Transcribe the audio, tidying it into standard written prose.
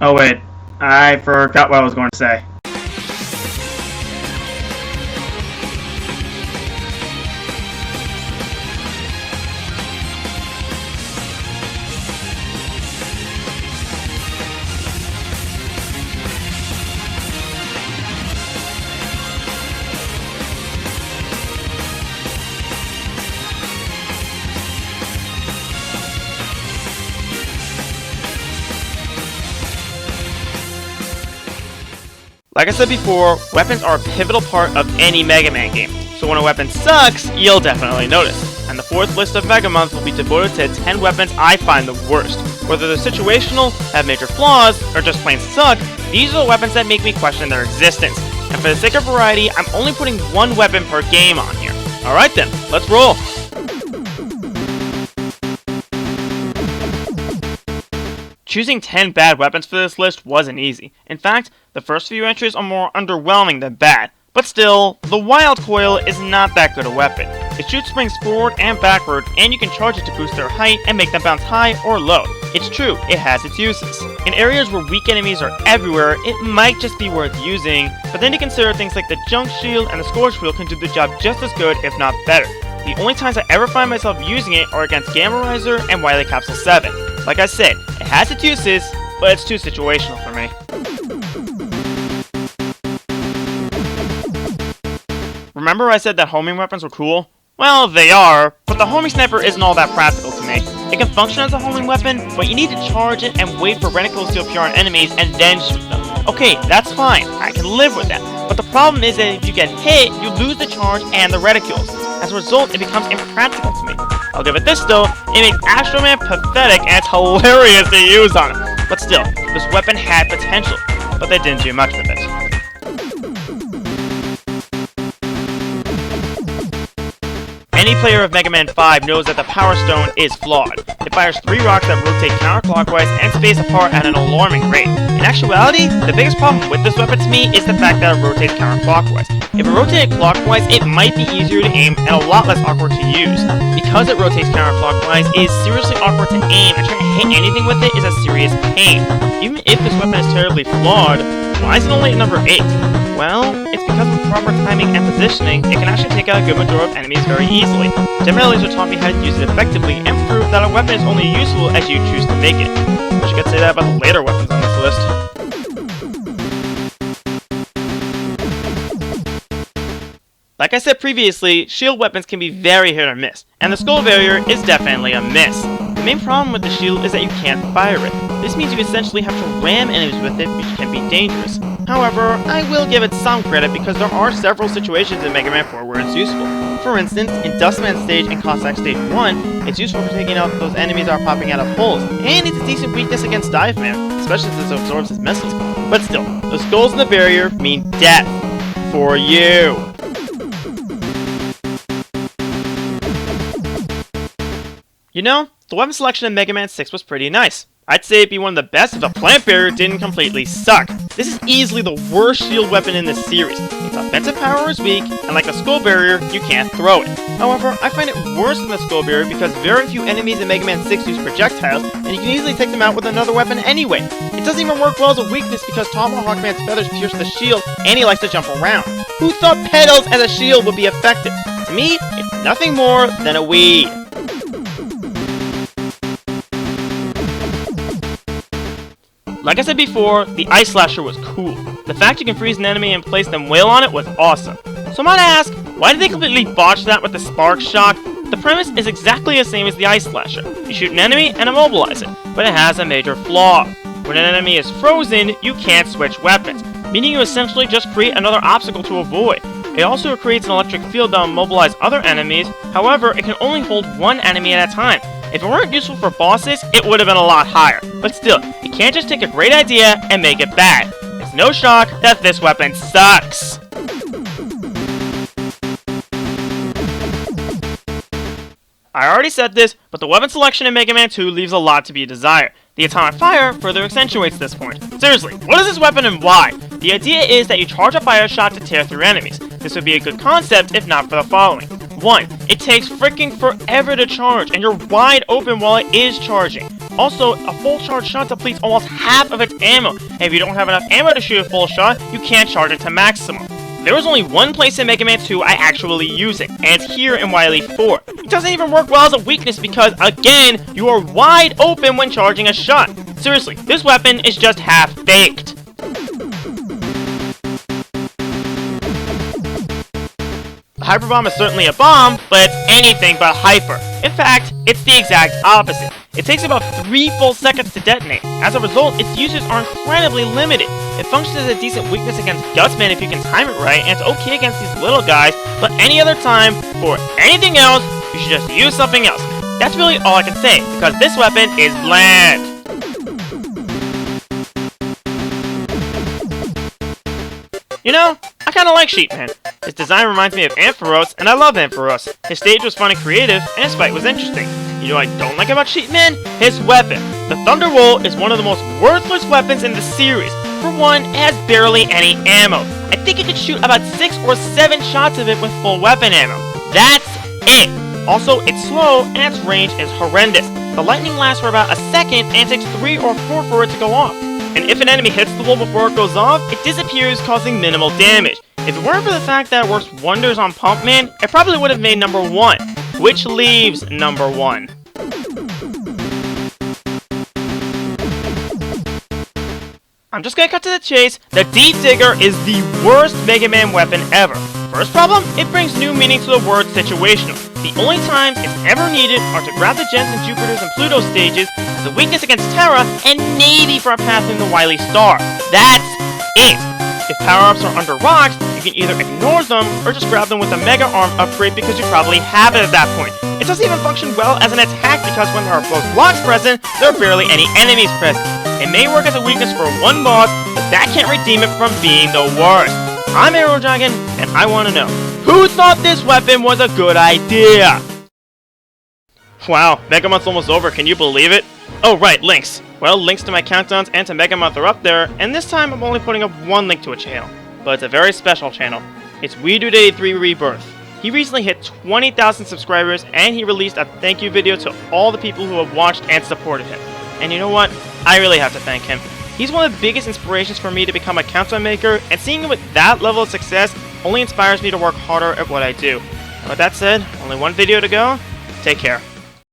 Oh wait, I forgot what I was going to say. Like I said before, weapons are a pivotal part of any Mega Man game, so when a weapon sucks, you'll definitely notice. And the fourth list of Mega Month will be devoted to 10 weapons I find the worst. Whether they're situational, have major flaws, or just plain suck, these are the weapons that make me question their existence. And for the sake of variety, I'm only putting one weapon per game on here. Alright then, let's roll! Choosing 10 bad weapons for this list wasn't easy. In fact, the first few entries are more underwhelming than bad. But still, the Wild Coil is not that good a weapon. It shoots springs forward and backward, and you can charge it to boost their height and make them bounce high or low. It's true, it has its uses. In areas where weak enemies are everywhere, it might just be worth using, but then you consider things like the Junk Shield and the Scorch Wheel can do the job just as good, if not better. The only times I ever find myself using it are against Gamma Riser and Wily Capsule 7. Like I said, it has its uses, but it's too situational for me. Remember I said that homing weapons were cool? Well, they are, but the homing sniper isn't all that practical to me. It can function as a homing weapon, but you need to charge it and wait for reticles to appear on enemies and then shoot them. Okay, that's fine, I can live with that. But the problem is that if you get hit, you lose the charge and the reticules. As a result, it becomes impractical to me. I'll give it this though, it makes Astro Man pathetic and it's hilarious to use on him. But still, this weapon had potential, but they didn't do much with it. Any player of Mega Man 5 knows that the Power Stone is flawed. It fires 3 rocks that rotate counterclockwise and space apart at an alarming rate. In actuality, the biggest problem with this weapon to me is the fact that it rotates counterclockwise. If it rotated clockwise, it might be easier to aim and a lot less awkward to use. Because it rotates counterclockwise, it is seriously awkward to aim, and trying to hit anything with it is a serious pain. Even if this weapon is terribly flawed, why is it only at number 8? Well, it's because with proper timing and positioning, it can actually take out a good majority of enemies very easily. Generally, taught me how to use it effectively and prove that a weapon is only useful as you choose to make it. Wish I could say that about the later weapons on this list. Like I said previously, shield weapons can be very hit or miss, and the Skull Barrier is definitely a miss. The main problem with the shield is that you can't fire it. This means you essentially have to ram enemies with it, which can be dangerous. However, I will give it some credit because there are several situations in Mega Man 4 where it's useful. For instance, in Dustman Stage and Cossack Stage 1, it's useful for taking out those enemies that are popping out of holes, and it's a decent weakness against Dive Man, especially since it absorbs his missiles. But still, the skulls in the barrier mean death. For you! You know, the weapon selection in Mega Man 6 was pretty nice. I'd say it'd be one of the best if the Plantbearer didn't completely suck. This is easily the worst shield weapon in this series. Its offensive power is weak, and like the Skull Barrier, you can't throw it. However, I find it worse than the Skull Barrier because very few enemies in Mega Man 6 use projectiles, and you can easily take them out with another weapon anyway. It doesn't even work well as a weakness because Tomahawk Man's feathers pierce the shield, and he likes to jump around. Who thought pedals as a shield would be effective? To me, it's nothing more than a weed. Like I said before, the Ice Slasher was cool. The fact you can freeze an enemy and place them wail on it was awesome. So I might ask, why did they completely botch that with the Sparkshock? The premise is exactly the same as the Ice Slasher. You shoot an enemy and immobilize it, but it has a major flaw. When an enemy is frozen, you can't switch weapons, meaning you essentially just create another obstacle to avoid. It also creates an electric field that will immobilize other enemies, however, it can only hold one enemy at a time. If it weren't useful for bosses, it would have been a lot higher. But still, you can't just take a great idea and make it bad. It's no shock that this weapon sucks. I already said this, but the weapon selection in Mega Man 2 leaves a lot to be desired. The Atomic Fire further accentuates this point. Seriously, what is this weapon and why? The idea is that you charge a fire shot to tear through enemies. This would be a good concept if not for the following. 1. It takes freaking forever to charge, and you're wide open while it is charging. Also, a full charge shot depletes almost half of its ammo, and if you don't have enough ammo to shoot a full shot, you can't charge it to maximum. There was only one place in Mega Man 2 I actually use it, and it's here in Wily 4. It doesn't even work well as a weakness because, again, you are wide open when charging a shot. Seriously, this weapon is just half-baked. The Hyper Bomb is certainly a bomb, but it's anything but hyper. In fact, it's the exact opposite. It takes about 3 full seconds to detonate. As a result, its uses are incredibly limited. It functions as a decent weakness against Gutsman if you can time it right, and it's okay against these little guys, but any other time, or anything else, you should just use something else. That's really all I can say, because this weapon is bland. You know, I kinda like Sheepman. His design reminds me of Ampharos, and I love Ampharos. His stage was fun and creative, and his fight was interesting. You know what I don't like about Sheepman? His weapon. The Thunderbolt is one of the most worthless weapons in the series. For one, it has barely any ammo. I think you could shoot about 6 or 7 shots of it with full weapon ammo. That's it! Also, it's slow, and its range is horrendous. The lightning lasts for about a second, and it takes 3 or 4 for it to go off. And if an enemy hits the wall before it goes off, it disappears, causing minimal damage. If it weren't for the fact that it works wonders on Pumpman, it probably would have made number 1, which leaves number 1. I'm just gonna cut to the chase. The D-Digger is the worst Mega Man weapon ever. First problem, it brings new meaning to the word situational. The only times it's ever needed are to grab the Gems and Jupiters and Pluto stages as a weakness against Terra, and maybe for a path in the Wily Star. That's it! If power-ups are under rocks, you can either ignore them or just grab them with a Mega Arm upgrade because you probably have it at that point. It doesn't even function well as an attack because when there are both blocks present, there are barely any enemies present. It may work as a weakness for one boss, but that can't redeem it from being the worst. I'm Aero Dragon, and I want to know, who thought this weapon was a good idea? Wow, Mega Month's almost over, can you believe it? Oh right, links. Well, links to my countdowns and to Mega Month are up there, and this time I'm only putting up one link to a channel. But it's a very special channel. It's WeDude83 Rebirth. He recently hit 20,000 subscribers, and he released a thank you video to all the people who have watched and supported him. And you know what? I really have to thank him. He's one of the biggest inspirations for me to become a countdown maker, and seeing him with that level of success only inspires me to work harder at what I do. And with that said, only one video to go. Take care.